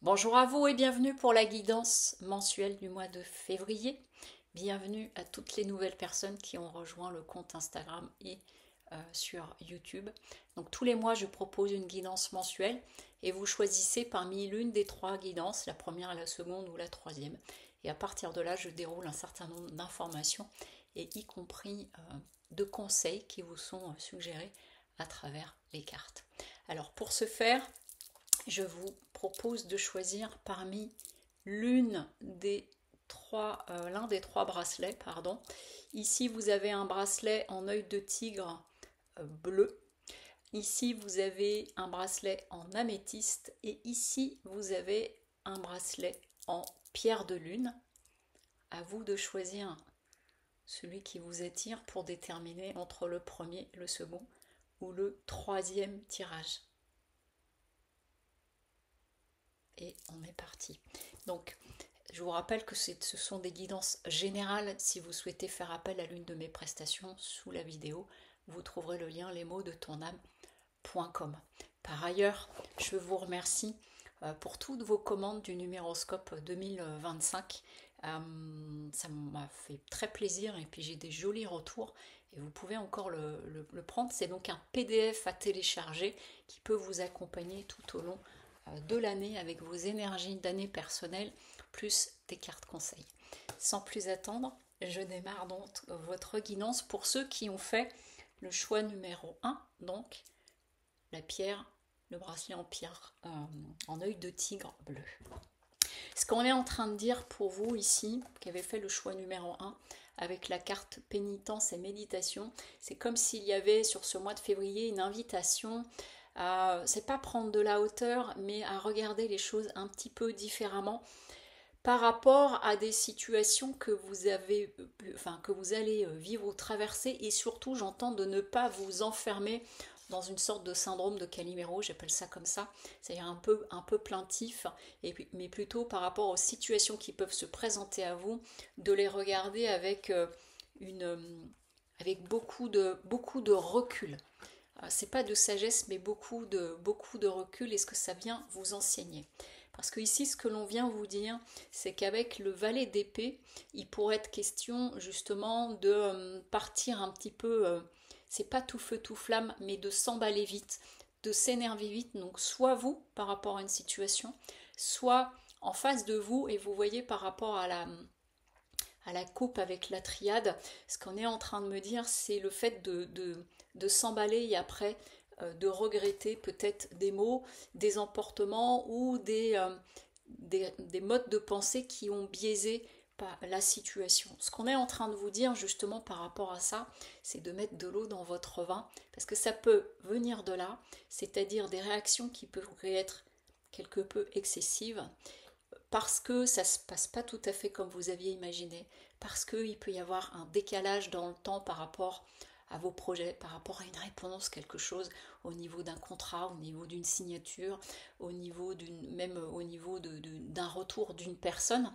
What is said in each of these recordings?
Bonjour à vous et bienvenue pour la guidance mensuelle du mois de février. Bienvenue à toutes les nouvelles personnes qui ont rejoint le compte Instagram et sur YouTube. Donc tous les mois, je propose une guidance mensuelle et vous choisissez parmi l'une des trois guidances, la première, la seconde ou la troisième. Et à partir de là, je déroule un certain nombre d'informations et y compris de conseils qui vous sont suggérés à travers les cartes. Alors pour ce faire, je vous propose de choisir parmi l'un des trois bracelets, pardon. Ici, vous avez un bracelet en œil de tigre bleu. Ici, vous avez un bracelet en améthyste. Et ici, vous avez un bracelet en pierre de lune. À vous de choisir celui qui vous attire pour déterminer entre le premier, le second ou le troisième tirage. Et on est parti. Donc, je vous rappelle que ce sont des guidances générales. Si vous souhaitez faire appel à l'une de mes prestations, sous la vidéo, vous trouverez le lien lesmotsdetonâme.com. Par ailleurs, je vous remercie pour toutes vos commandes du numéroscope 2025. Ça m'a fait très plaisir et puis j'ai des jolis retours et vous pouvez encore le prendre. C'est donc un PDF à télécharger qui peut vous accompagner tout au long de l'année avec vos énergies d'année personnelle plus des cartes conseils. Sans plus attendre, je démarre donc votre guidance pour ceux qui ont fait le choix numéro 1, donc la pierre, le bracelet en pierre en œil de tigre bleu. Ce qu'on est en train de dire pour vous ici, qui avez fait le choix numéro 1, avec la carte pénitence et méditation, c'est comme s'il y avait sur ce mois de février une invitation c'est pas prendre de la hauteur, mais à regarder les choses un petit peu différemment par rapport à des situations que vous avez, que vous allez vivre ou traverser, et surtout, j'entends de ne pas vous enfermer dans une sorte de syndrome de Calimero, j'appelle ça comme ça, c'est-à-dire un peu plaintif, mais plutôt par rapport aux situations qui peuvent se présenter à vous, de les regarder avec avec beaucoup de recul. C'est pas de sagesse, mais beaucoup de recul. Et ce que ça vient vous enseigner. Parce que ici, ce que l'on vient vous dire, c'est qu'avec le valet d'épée, il pourrait être question justement de partir un petit peu, c'est pas tout feu tout flamme, mais de s'emballer vite, de s'énerver vite. Donc soit vous par rapport à une situation, soit en face de vous, et vous voyez par rapport à la coupe avec la triade, ce qu'on est en train de me dire, c'est le fait de s'emballer et après de regretter peut-être des mots, des emportements ou des modes de pensée qui ont biaisé la situation. Ce qu'on est en train de vous dire justement par rapport à ça, c'est de mettre de l'eau dans votre vin, parce que ça peut venir de là, c'est-à-dire des réactions qui pourraient être quelque peu excessives, parce que ça ne se passe pas tout à fait comme vous aviez imaginé, parce qu'il peut y avoir un décalage dans le temps par rapport à vos projets, par rapport à une réponse, quelque chose au niveau d'un contrat, au niveau d'une signature, même au niveau d'un retour d'une personne,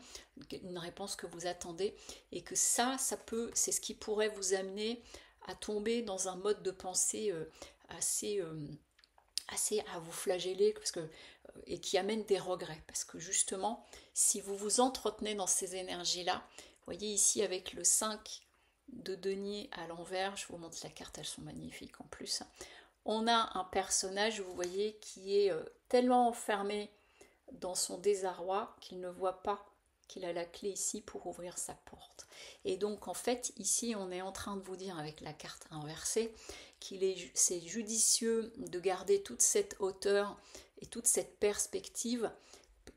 une réponse que vous attendez, et que c'est ce qui pourrait vous amener à tomber dans un mode de pensée assez assez à vous flageller et qui amène des regrets. Parce que justement, si vous vous entretenez dans ces énergies-là, vous voyez ici avec le 5 de denier à l'envers, je vous montre la carte, elles sont magnifiques en plus. On a un personnage, vous voyez, qui est tellement enfermé dans son désarroi qu'il ne voit pas qu'il a la clé ici pour ouvrir sa porte. Et donc en fait ici on est en train de vous dire avec la carte inversée c'est judicieux de garder toute cette hauteur et toute cette perspective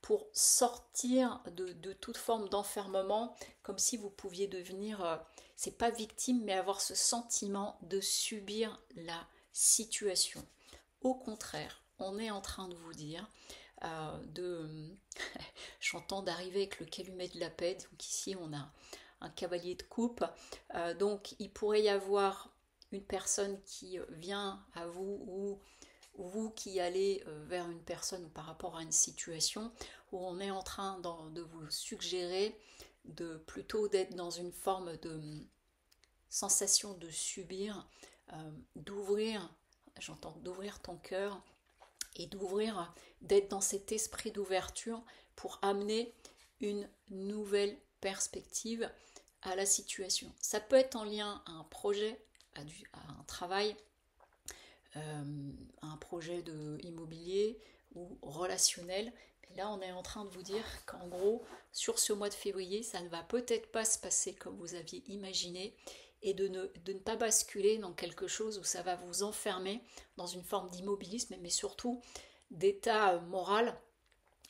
pour sortir de toute forme d'enfermement, comme si vous pouviez devenir, c'est pas victime, mais avoir ce sentiment de subir la situation. Au contraire, on est en train de vous dire j'entends d'arriver avec le calumet de la paix, donc ici on a un cavalier de coupe, donc il pourrait y avoir une personne qui vient à vous ou vous qui allez vers une personne par rapport à une situation où on est en train de vous suggérer plutôt d'être dans une forme de sensation de subir, d'ouvrir, j'entends d'ouvrir ton cœur et d'ouvrir, d'être dans cet esprit d'ouverture pour amener une nouvelle perspective à la situation. Ça peut être en lien à un projet, à un travail, à un projet immobilier ou relationnel. Mais là, on est en train de vous dire qu'en gros, sur ce mois de février, ça ne va peut-être pas se passer comme vous aviez imaginé et de ne pas basculer dans quelque chose où ça va vous enfermer dans une forme d'immobilisme, mais surtout d'état moral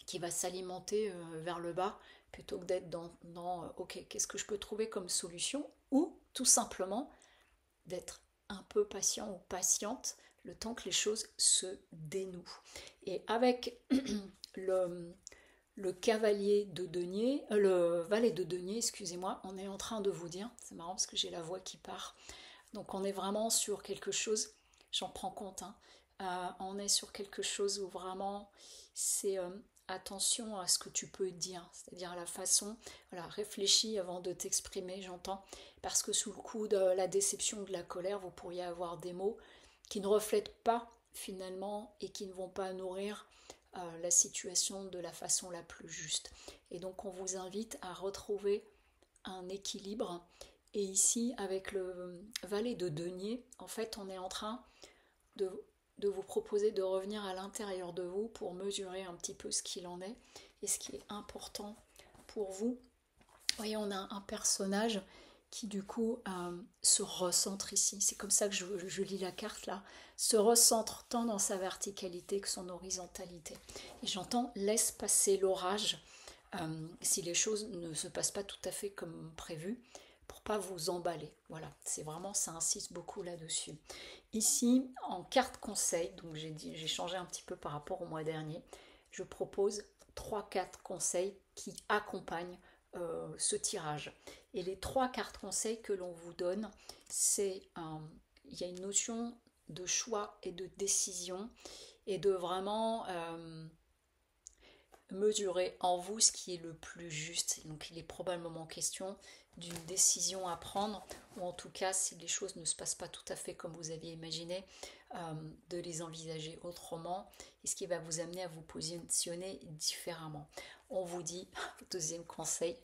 qui va s'alimenter vers le bas plutôt que d'être dans ok, qu'est-ce que je peux trouver comme solution, ou tout simplement d'être un peu patient ou patiente le temps que les choses se dénouent. Et avec le cavalier de denier, le valet de denier, excusez-moi, on est en train de vous dire, c'est marrant parce que j'ai la voix qui part, donc on est vraiment sur quelque chose, j'en prends compte, hein, on est sur quelque chose où vraiment c'est attention à ce que tu peux dire, c'est-à-dire à la façon, voilà, réfléchis avant de t'exprimer, j'entends, parce que sous le coup de la déception ou de la colère, vous pourriez avoir des mots qui ne reflètent pas finalement et qui ne vont pas nourrir la situation de la façon la plus juste. Et donc on vous invite à retrouver un équilibre. Et ici, avec le valet de denier, en fait, on est en train de vous proposer de revenir à l'intérieur de vous pour mesurer un petit peu ce qu'il en est et ce qui est important pour vous. Vous voyez, on a un personnage qui du coup se recentre ici. C'est comme ça que je lis la carte là. Se recentre tant dans sa verticalité que son horizontalité. Et j'entends laisse passer l'orage si les choses ne se passent pas tout à fait comme prévu, pour pas vous emballer. Voilà, c'est vraiment, ça insiste beaucoup là-dessus. Ici, en carte conseil, donc j'ai changé un petit peu par rapport au mois dernier, je propose 3-4 conseils qui accompagnent ce tirage. Et les 3 cartes conseils que l'on vous donne, c'est il y a une notion de choix et de décision et de vraiment mesurer en vous ce qui est le plus juste. Donc il est probablement question d'une décision à prendre, ou en tout cas si les choses ne se passent pas tout à fait comme vous aviez imaginé, de les envisager autrement, et ce qui va vous amener à vous positionner différemment. On vous dit, deuxième conseil,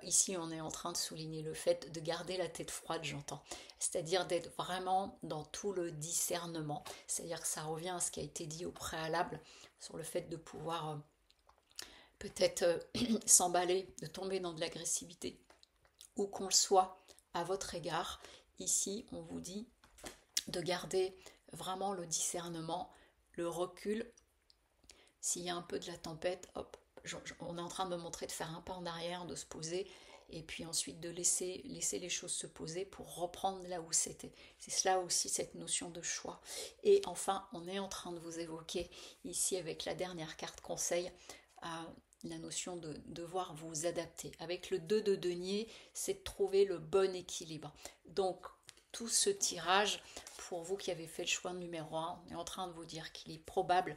ici on est en train de souligner le fait de garder la tête froide, j'entends, c'est-à-dire d'être vraiment dans tout le discernement, c'est-à-dire que ça revient à ce qui a été dit au préalable sur le fait de pouvoir peut-être s'emballer, de tomber dans de l'agressivité, ou qu'on le soit à votre égard. Ici, on vous dit de garder vraiment le discernement, le recul. S'il y a un peu de la tempête, hop, on est en train de me montrer de faire un pas en arrière, de se poser, et puis ensuite de laisser les choses se poser pour reprendre là où c'était. C'est cela aussi, cette notion de choix. Et enfin, on est en train de vous évoquer ici avec la dernière carte conseil, la notion de devoir vous adapter. Avec le 2 de denier, c'est de trouver le bon équilibre. Donc, tout ce tirage, pour vous qui avez fait le choix numéro 1, on est en train de vous dire qu'il est probable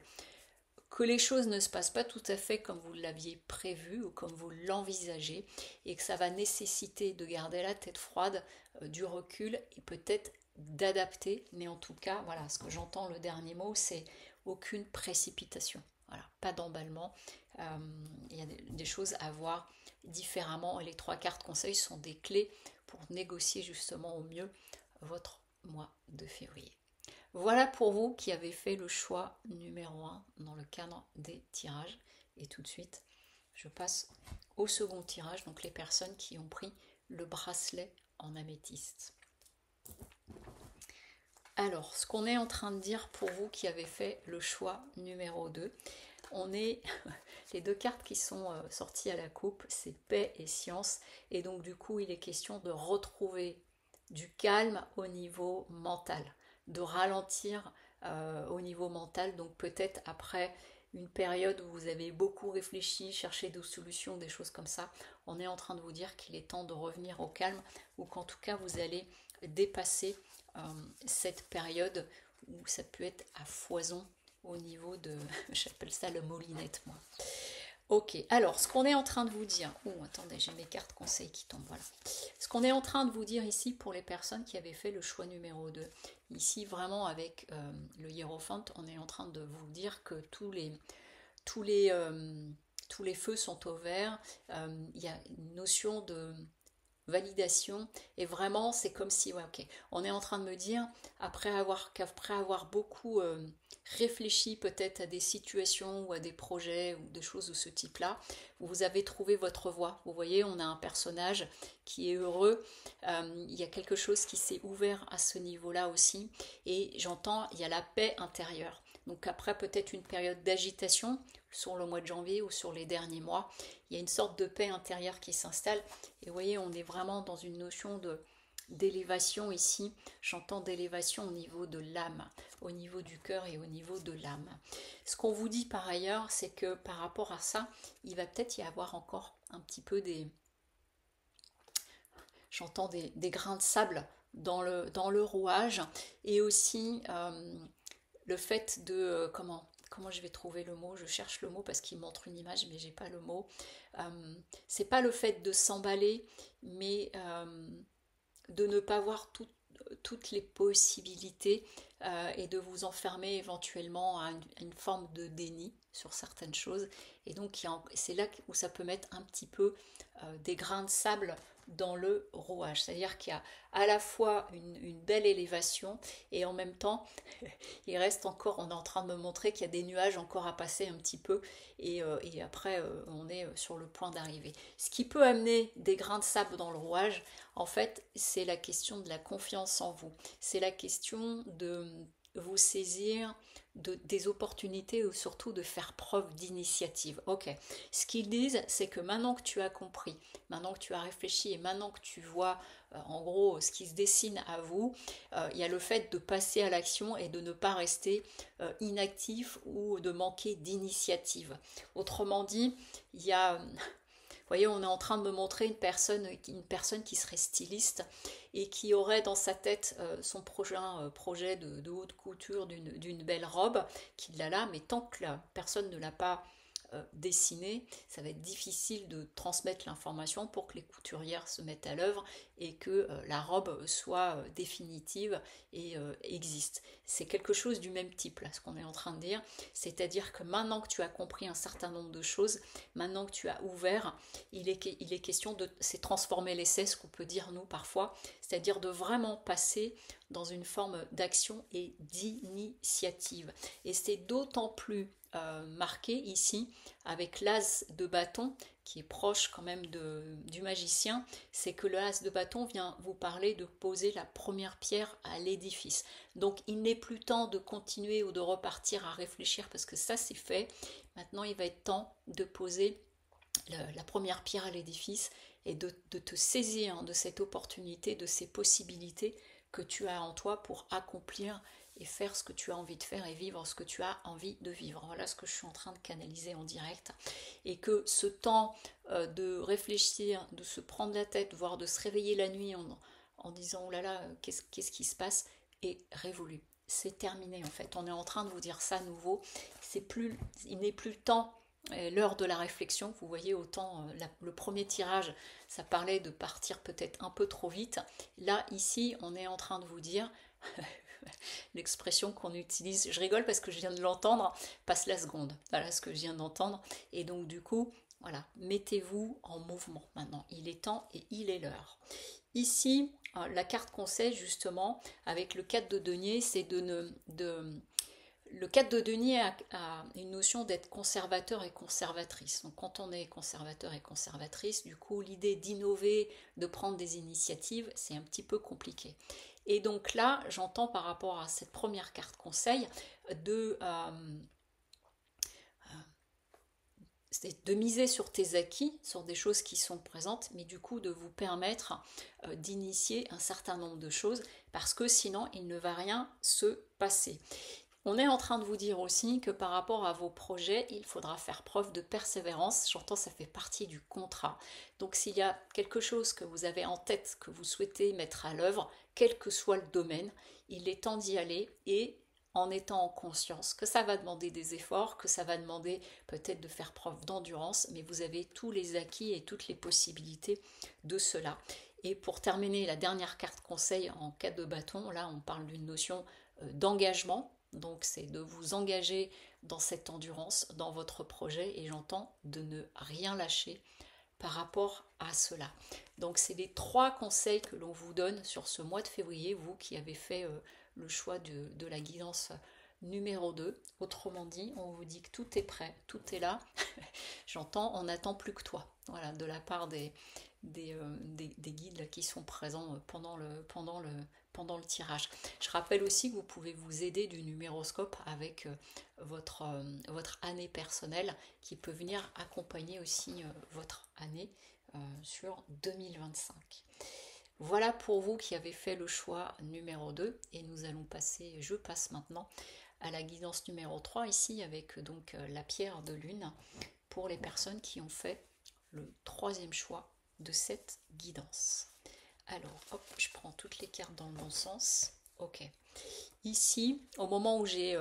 que les choses ne se passent pas tout à fait comme vous l'aviez prévu ou comme vous l'envisagez, et que ça va nécessiter de garder la tête froide, du recul et peut-être d'adapter. Mais en tout cas, voilà, ce que j'entends, le dernier mot, c'est aucune précipitation. Voilà, pas d'emballement. Il y a des choses à voir différemment. Et les 3 cartes conseils sont des clés pour négocier justement au mieux votre mois de février. Voilà pour vous qui avez fait le choix numéro 1 dans le cadre des tirages. Et tout de suite, je passe au second tirage, donc les personnes qui ont pris le bracelet en améthyste. Alors, ce qu'on est en train de dire pour vous qui avez fait le choix numéro 2, on est les 2 cartes qui sont sorties à la coupe, c'est paix et science, et donc du coup il est question de retrouver du calme au niveau mental, de ralentir au niveau mental, donc peut-être après une période où vous avez beaucoup réfléchi, cherché des solutions, des choses comme ça, on est en train de vous dire qu'il est temps de revenir au calme, ou qu'en tout cas vous allez dépasser cette période où ça peut être à foison au niveau de, j'appelle ça le moulinette moi. Ok, alors ce qu'on est en train de vous dire, oh attendez, j'ai mes cartes conseils qui tombent, voilà. Ce qu'on est en train de vous dire ici pour les personnes qui avaient fait le choix numéro 2, ici vraiment avec le hiérophante, on est en train de vous dire que tous les, tous les feux sont au vert, il y a une notion de validation et vraiment c'est comme si ouais, ok, on est en train de me dire qu'après avoir beaucoup réfléchi peut-être à des situations ou à des projets ou des choses de ce type là, vous avez trouvé votre voie. Vous voyez, on a un personnage qui est heureux, il y a quelque chose qui s'est ouvert à ce niveau là aussi, et j'entends il y a la paix intérieure. Donc après peut-être une période d'agitation sur le mois de janvier ou sur les derniers mois, il y a une sorte de paix intérieure qui s'installe. Et vous voyez, on est vraiment dans une notion d'élévation ici. J'entends d'élévation au niveau de l'âme, au niveau du cœur et au niveau de l'âme. Ce qu'on vous dit par ailleurs, c'est que par rapport à ça, il va peut-être y avoir encore un petit peu j'entends des grains de sable dans le rouage, et aussi le fait de comment je vais trouver le mot, je cherche le mot parce qu'il montre une image mais j'ai pas le mot. C'est pas le fait de s'emballer, mais de ne pas voir toutes les possibilités, et de vous enfermer éventuellement à une forme de déni sur certaines choses. Et donc c'est là où ça peut mettre un petit peu des grains de sable dans le rouage. C'est-à-dire qu'il y a à la fois une belle élévation, et en même temps, il reste encore, on est en train de me montrer qu'il y a des nuages encore à passer un petit peu, et après on est sur le point d'arriver. Ce qui peut amener des grains de sable dans le rouage, en fait, c'est la question de la confiance en vous. C'est la question de vous saisir des opportunités, ou surtout de faire preuve d'initiative. Ok, ce qu'ils disent, c'est que maintenant que tu as compris, maintenant que tu as réfléchi, et maintenant que tu vois en gros ce qui se dessine à vous, il y a le fait de passer à l'action et de ne pas rester inactif ou de manquer d'initiative. Autrement dit, il y a vous voyez, on est en train de me montrer une personne qui serait styliste et qui aurait dans sa tête son projet de haute couture d'une belle robe, qu'il l'a là, mais tant que la personne ne l'a pas dessiné, ça va être difficile de transmettre l'information pour que les couturières se mettent à l'œuvre et que la robe soit définitive et existe. C'est quelque chose du même type, là, ce qu'on est en train de dire. C'est-à-dire que maintenant que tu as compris un certain nombre de choses, maintenant que tu as ouvert, il est question de c'est transformer l'essai, ce qu'on peut dire nous parfois, c'est-à-dire de vraiment passer dans une forme d'action et d'initiative. Et c'est d'autant plus marqué ici avec l'as de bâton qui est proche quand même du magicien, c'est que le as de bâton vient vous parler de poser la première pierre à l'édifice. Donc il n'est plus temps de continuer ou de repartir à réfléchir parce que ça c'est fait. Maintenant il va être temps de poser la première pierre à l'édifice et de te saisir de cette opportunité, de ces possibilités que tu as en toi pour accomplir et faire ce que tu as envie de faire et vivre ce que tu as envie de vivre. Voilà ce que je suis en train de canaliser en direct. Et que ce temps de réfléchir, de se prendre la tête, voire de se réveiller la nuit en disant oh là là, qu'est-ce qui se passe, est révolu. C'est terminé en fait. On est en train de vous dire ça à nouveau. Il n'est plus le temps, l'heure de la réflexion. Vous voyez, autant le premier tirage, ça parlait de partir peut-être un peu trop vite. Là, ici, on est en train de vous dire l'expression qu'on utilise, je rigole parce que je viens de l'entendre, passe la seconde. Voilà ce que je viens d'entendre. Et donc du coup, voilà, mettez-vous en mouvement maintenant. Il est temps et il est l'heure. Ici, la carte conseil justement, avec le 4 de denier, c'est le 4 de denier a une notion d'être conservateur et conservatrice. Donc quand on est conservateur et conservatrice, du coup l'idée d'innover, de prendre des initiatives, c'est un petit peu compliqué. Et donc là, j'entends par rapport à cette première carte conseil de miser sur tes acquis, sur des choses qui sont présentes, mais du coup de vous permettre d'initier un certain nombre de choses, parce que sinon il ne va rien se passer. On est en train de vous dire aussi que par rapport à vos projets, il faudra faire preuve de persévérance. J'entends, ça fait partie du contrat. Donc s'il y a quelque chose que vous avez en tête, que vous souhaitez mettre à l'œuvre, quel que soit le domaine, il est temps d'y aller et en étant en conscience que ça va demander des efforts, que ça va demander peut-être de faire preuve d'endurance, mais vous avez tous les acquis et toutes les possibilités de cela. Et pour terminer, la dernière carte conseil en cas de bâton, là on parle d'une notion d'engagement, donc c'est de vous engager dans cette endurance, dans votre projet, et j'entends de ne rien lâcher par rapport à cela. Donc c'est les 3 conseils que l'on vous donne sur ce mois de février, vous qui avez fait le choix de la guidance numéro 2. Autrement dit, on vous dit que tout est prêt, tout est là. J'entends, on n'attend plus que toi. Voilà, de la part des guides qui sont présents pendant le tirage. Je rappelle aussi que vous pouvez vous aider du numéroscope avec votre année personnelle qui peut venir accompagner aussi votre année sur 2025. Voilà pour vous qui avez fait le choix numéro 2 et nous allons passer, je passe maintenant à la guidance numéro 3 ici avec donc la pierre de lune pour les personnes qui ont fait le 3e choix de cette guidance. Alors, hop, je prends toutes les cartes dans le bon sens. Ok. Ici, au moment où j'ai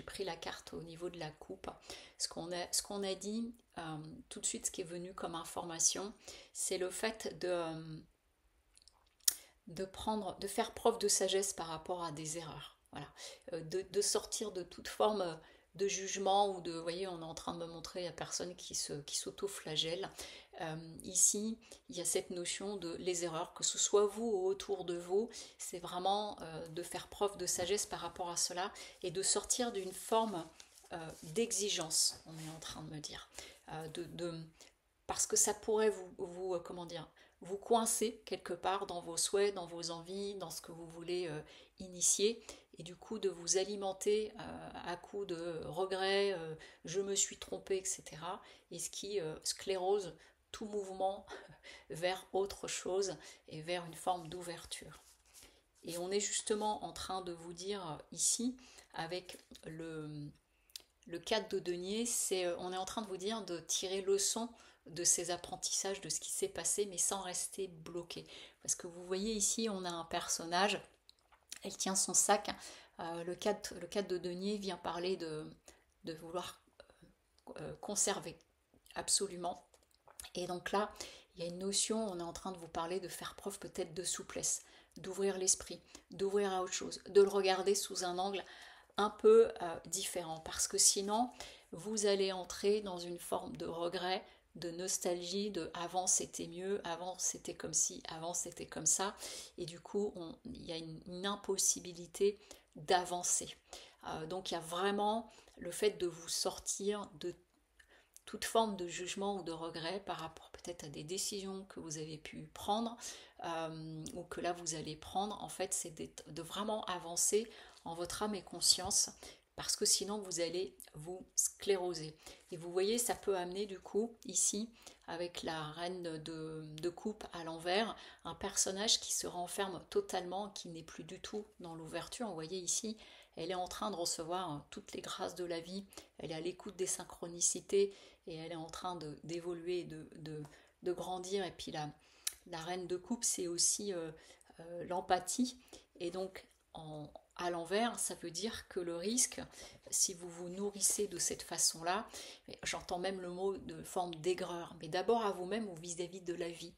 pris la carte au niveau de la coupe, ce qu'on a dit tout de suite, ce qui est venu comme information, c'est le fait de faire preuve de sagesse par rapport à des erreurs. Voilà. De sortir de toute forme de jugement ou de, vous voyez, on est en train de me montrer la personne qui s'auto-flagelle. Ici, il y a cette notion de les erreurs, que ce soit vous ou autour de vous, c'est vraiment de faire preuve de sagesse par rapport à cela et de sortir d'une forme d'exigence, on est en train de me dire. Parce que ça pourrait vous coincer quelque part dans vos souhaits, dans vos envies, dans ce que vous voulez initier, et du coup de vous alimenter à coups de regrets, je me suis trompé, etc. Et ce qui sclérose tout mouvement vers autre chose et vers une forme d'ouverture. Et on est justement en train de vous dire ici, avec le 4 de denier, on est en train de vous dire de tirer leçon de ces apprentissages, de ce qui s'est passé, mais sans rester bloqué. Parce que vous voyez ici, on a un personnage, elle tient son sac. Le 4 de denier vient parler de vouloir conserver, absolument. Et donc là, il y a une notion, on est en train de vous parler de faire preuve peut-être de souplesse, d'ouvrir l'esprit, d'ouvrir à autre chose, de le regarder sous un angle un peu différent. Parce que sinon, vous allez entrer dans une forme de regret, de nostalgie, de avant c'était mieux, avant c'était comme ci, avant c'était comme ça. Et du coup, il y a une impossibilité d'avancer. Donc il y a vraiment le fait de vous sortir de toute forme de jugement ou de regret par rapport peut-être à des décisions que vous avez pu prendre ou que là vous allez prendre. En fait, c'est de vraiment avancer en votre âme et conscience parce que sinon vous allez vous scléroser. Et vous voyez, ça peut amener du coup ici avec la reine de coupe à l'envers, un personnage qui se renferme totalement, qui n'est plus du tout dans l'ouverture. Vous voyez ici, elle est en train de recevoir toutes les grâces de la vie, elle est à l'écoute des synchronicités et elle est en train d'évoluer, de grandir. Et puis la reine de coupe, c'est aussi l'empathie. Et donc, à l'envers, ça veut dire que le risque, si vous vous nourrissez de cette façon-là, j'entends même le mot de forme d'aigreur, mais d'abord à vous-même ou vis-à-vis de la vie.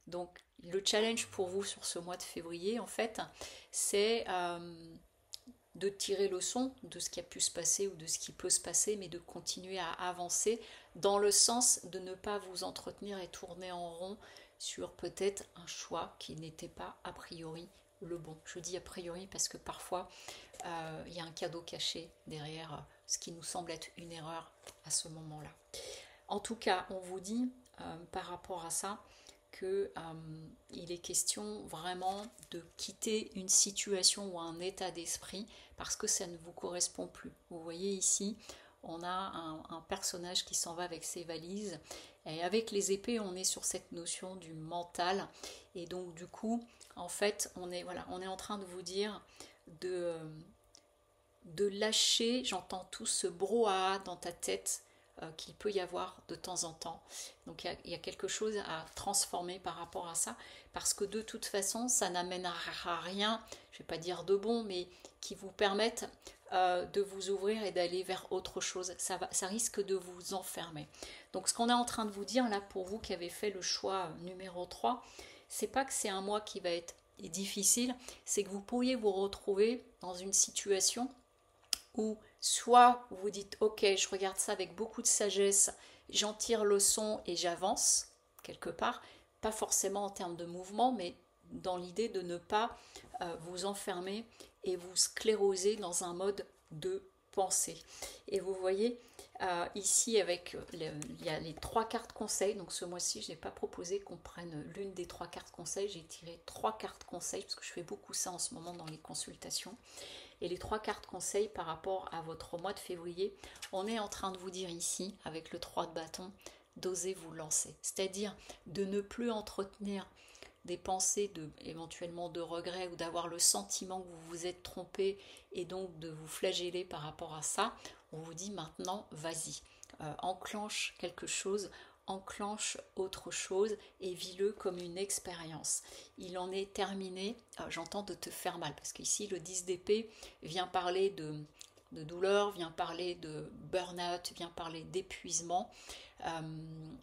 Donc, le challenge pour vous sur ce mois de février, en fait, c'est de tirer leçon de ce qui a pu se passer ou de ce qui peut se passer, mais de continuer à avancer dans le sens de ne pas vous entretenir et tourner en rond sur peut-être un choix qui n'était pas a priori le bon. Je dis a priori parce que parfois il y a un cadeau caché derrière ce qui nous semble être une erreur à ce moment-là. En tout cas, on vous dit par rapport à ça qu'il est question vraiment de quitter une situation ou un état d'esprit parce que ça ne vous correspond plus. Vous voyez ici, on a un personnage qui s'en va avec ses valises et avec les épées, on est sur cette notion du mental et donc du coup, en fait, on est en train de vous dire de lâcher, j'entends tout ce brouhaha dans ta tête qu'il peut y avoir de temps en temps. Donc il y a quelque chose à transformer par rapport à ça, parce que de toute façon, ça n'amènera rien, je ne vais pas dire de bon, mais qui vous permettent de vous ouvrir et d'aller vers autre chose. Ça risque de vous enfermer. Donc ce qu'on est en train de vous dire là, pour vous qui avez fait le choix numéro 3, c'est pas que c'est un mois qui va être difficile, c'est que vous pourriez vous retrouver dans une situation où soit vous dites ok, je regarde ça avec beaucoup de sagesse, j'en tire leçon et j'avance quelque part, pas forcément en termes de mouvement, mais dans l'idée de ne pas vous enfermer et vous scléroser dans un mode de pensée. Et vous voyez ici avec il y a les 3 cartes conseils. Donc ce mois-ci je n'ai pas proposé qu'on prenne l'une des 3 cartes conseils, j'ai tiré 3 cartes conseils parce que je fais beaucoup ça en ce moment dans les consultations. Et les 3 cartes conseils par rapport à votre mois de février, on est en train de vous dire ici, avec le 3 de bâton, d'oser vous lancer. C'est-à-dire de ne plus entretenir des pensées éventuellement de regret ou d'avoir le sentiment que vous vous êtes trompé et donc de vous flageller par rapport à ça. On vous dit maintenant, vas-y, enclenche quelque chose, enclenche autre chose et vis-le comme une expérience. Il en est terminé, j'entends de te faire mal, parce qu'ici le 10 d'épée vient parler de douleur, vient parler de burn-out, vient parler d'épuisement.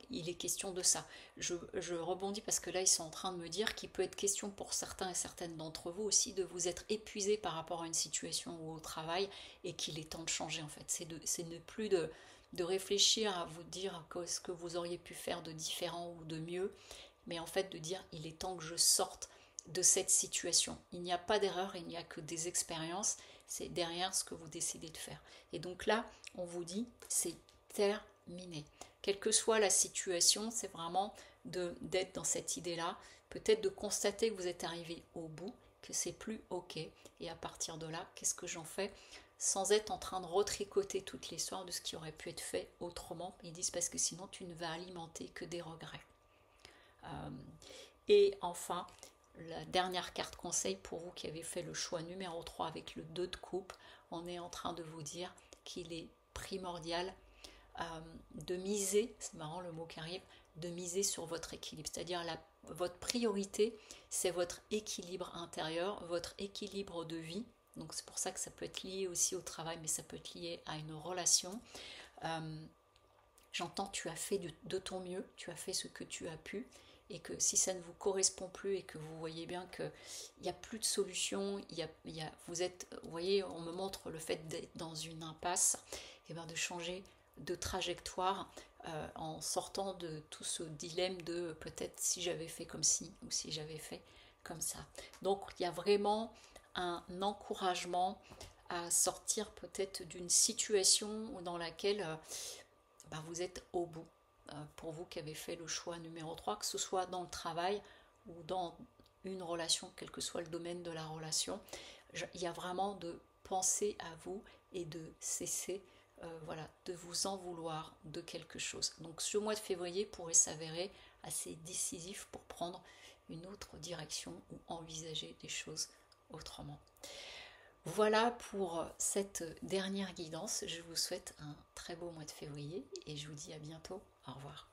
Il est question de ça. Je rebondis parce que là ils sont en train de me dire qu'il peut être question pour certains et certaines d'entre vous aussi de vous être épuisé par rapport à une situation ou au travail et qu'il est temps de changer en fait. C'est ne plus de réfléchir à vous dire ce que vous auriez pu faire de différent ou de mieux, mais en fait de dire il est temps que je sorte de cette situation. Il n'y a pas d'erreur, il n'y a que des expériences, c'est derrière ce que vous décidez de faire. Et donc là, on vous dit c'est terminé. Quelle que soit la situation, c'est vraiment d'être dans cette idée-là, peut-être de constater que vous êtes arrivé au bout, que c'est plus ok, et à partir de là, qu'est-ce que j'en fais sans être en train de retricoter toute l'histoire de ce qui aurait pu être fait autrement. Ils disent parce que sinon tu ne vas alimenter que des regrets. Et enfin, la dernière carte conseil pour vous qui avez fait le choix numéro 3 avec le 2 de coupe, on est en train de vous dire qu'il est primordial de miser, c'est marrant le mot qui arrive, de miser sur votre équilibre. C'est-à-dire votre priorité, c'est votre équilibre intérieur, votre équilibre de vie. Donc c'est pour ça que ça peut être lié aussi au travail, mais ça peut être lié à une relation. J'entends, tu as fait de ton mieux, tu as fait ce que tu as pu, et que si ça ne vous correspond plus et que vous voyez bien qu'il n'y a plus de solution, vous voyez, on me montre le fait d'être dans une impasse, et bien de changer de trajectoire en sortant de tout ce dilemme de peut-être si j'avais fait comme ci ou si j'avais fait comme ça. Donc il y a vraiment un encouragement à sortir peut-être d'une situation dans laquelle vous êtes au bout. Pour vous qui avez fait le choix numéro 3, que ce soit dans le travail ou dans une relation, quel que soit le domaine de la relation, il y a vraiment de penser à vous et de cesser de vous en vouloir de quelque chose. Donc ce mois de février pourrait s'avérer assez décisif pour prendre une autre direction ou envisager des choses autrement. Voilà pour cette dernière guidance. Je vous souhaite un très beau mois de février et je vous dis à bientôt. Au revoir.